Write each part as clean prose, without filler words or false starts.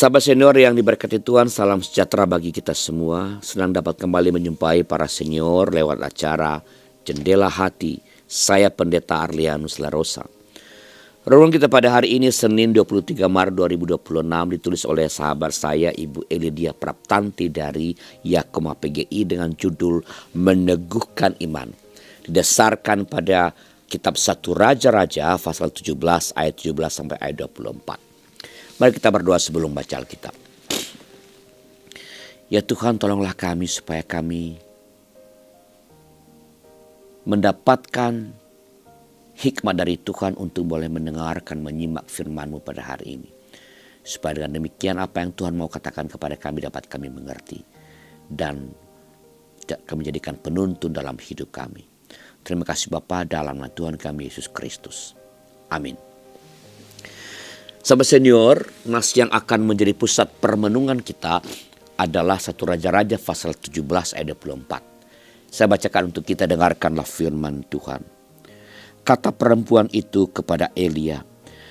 Sahabat senior yang diberkati Tuhan, salam sejahtera bagi kita semua. Senang dapat kembali menjumpai para senior lewat acara Jendela Hati. Saya Pendeta Arlianus Larosa. Renungan kita pada hari ini Senin 23 Maret 2026 ditulis oleh sahabat saya Ibu Elidia Praptanti dari Yakoma PGI dengan judul Meneguhkan Iman. Didasarkan pada kitab 1 Raja-Raja pasal 17 ayat 17 sampai ayat 24. Mari kita berdoa sebelum baca Alkitab. Ya Tuhan, tolonglah kami supaya kami mendapatkan hikmat dari Tuhan untuk boleh mendengarkan, menyimak firman-Mu pada hari ini. Supaya dengan demikian apa yang Tuhan mau katakan kepada kami dapat kami mengerti. Dan kami jadikan penuntun dalam hidup kami. Terima kasih Bapa, dalam nama Tuhan kami Yesus Kristus. Amin. Sahabat senior, nas yang akan menjadi pusat permenungan kita adalah 1 Raja-Raja pasal 17 ayat 24. Saya bacakan untuk kita, dengarkanlah firman Tuhan. Kata perempuan itu kepada Elia,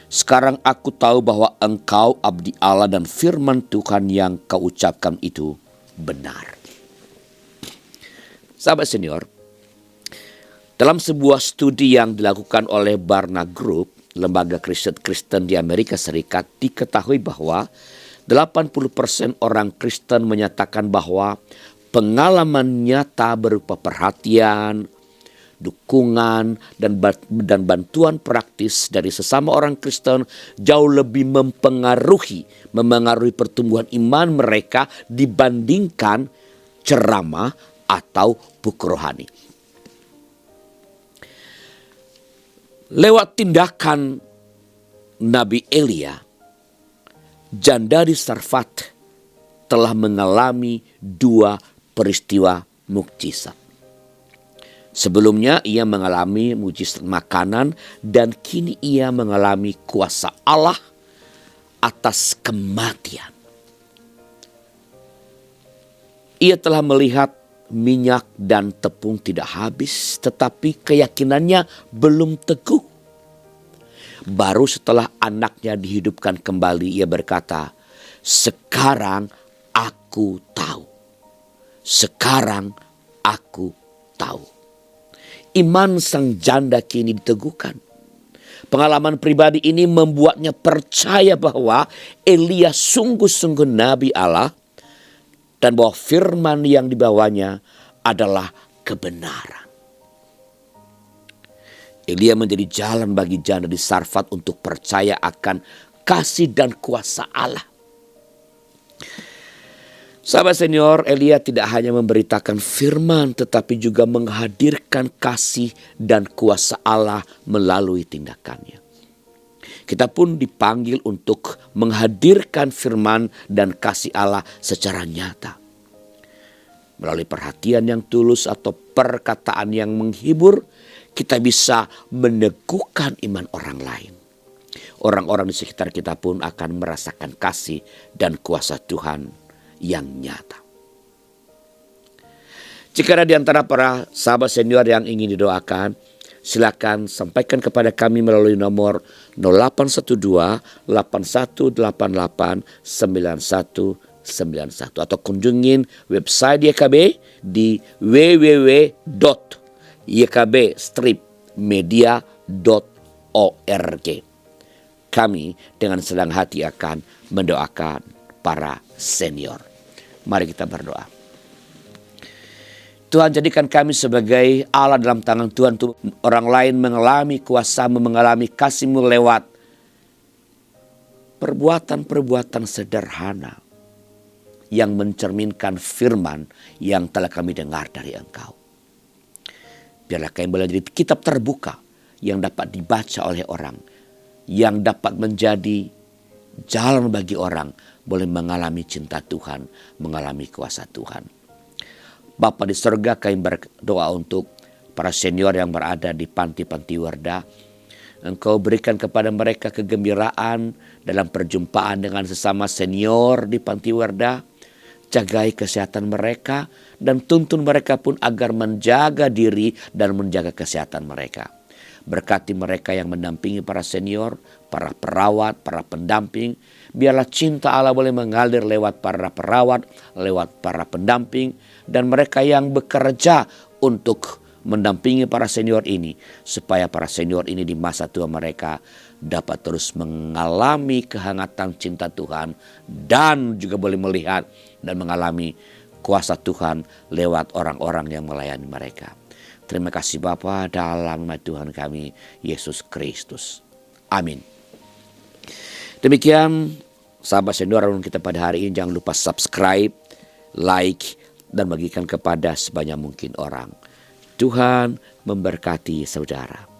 "Sekarang aku tahu bahwa engkau abdi Allah dan firman Tuhan yang kau ucapkan itu benar." Sahabat senior, dalam sebuah studi yang dilakukan oleh Barna Group, lembaga Kristen di Amerika Serikat, diketahui bahwa 80% orang Kristen menyatakan bahwa pengalaman nyata berupa perhatian, dukungan, dan bantuan praktis dari sesama orang Kristen jauh lebih memengaruhi pertumbuhan iman mereka dibandingkan ceramah atau buku rohani. Lewat tindakan Nabi Elia, janda di Sarfat telah mengalami 2 peristiwa mukjizat. Sebelumnya ia mengalami mukjizat makanan dan kini ia mengalami kuasa Allah atas kematian. Ia telah melihat minyak dan tepung tidak habis, tetapi keyakinannya belum teguh. Baru setelah anaknya dihidupkan kembali, ia berkata, "Sekarang aku tahu. Sekarang aku tahu." Iman sang janda kini diteguhkan. Pengalaman pribadi ini membuatnya percaya bahwa Elia sungguh-sungguh nabi Allah dan bahwa firman yang dibawanya adalah kebenaran. Elia menjadi jalan bagi janda di Sarfat untuk percaya akan kasih dan kuasa Allah. Sahabat senior, Elia tidak hanya memberitakan firman tetapi juga menghadirkan kasih dan kuasa Allah melalui tindakannya. Kita pun dipanggil untuk menghadirkan firman dan kasih Allah secara nyata. Melalui perhatian yang tulus atau perkataan yang menghibur, kita bisa meneguhkan iman orang lain. Orang-orang di sekitar kita pun akan merasakan kasih dan kuasa Tuhan yang nyata. Jika ada di antara para sahabat senior yang ingin didoakan, silakan sampaikan kepada kami melalui nomor 0812 8188 9191 atau kunjungin website YKB di www.ykb-media.org. Kami dengan senang hati akan mendoakan para senior. Mari kita berdoa. Tuhan, jadikan kami sebagai Allah dalam tangan Tuhan untuk orang lain mengalami kuasa-Mu, mengalami kasih-Mu lewat perbuatan-perbuatan sederhana yang mencerminkan firman yang telah kami dengar dari Engkau. Biarlah kami boleh jadi kitab terbuka yang dapat dibaca oleh orang, yang dapat menjadi jalan bagi orang boleh mengalami cinta Tuhan, mengalami kuasa Tuhan. Bapa di surga, kami berdoa untuk para senior yang berada di panti-panti Wardah. Engkau berikan kepada mereka kegembiraan dalam perjumpaan dengan sesama senior di panti Wardah. Jagai kesehatan mereka dan tuntun mereka pun agar menjaga diri dan menjaga kesehatan mereka. Berkati mereka yang mendampingi para senior, para perawat, para pendamping. Biarlah cinta Allah boleh mengalir lewat para perawat, lewat para pendamping, dan mereka yang bekerja untuk mendampingi para senior ini, supaya para senior ini di masa tua mereka dapat terus mengalami kehangatan cinta Tuhan, dan juga boleh melihat dan mengalami kuasa Tuhan lewat orang-orang yang melayani mereka. Terima kasih Bapa, dalam nama Tuhan kami Yesus Kristus. Amin. Demikian sahabat senior renungan kita pada hari ini. Jangan lupa subscribe, like, dan bagikan kepada sebanyak mungkin orang. Tuhan memberkati saudara.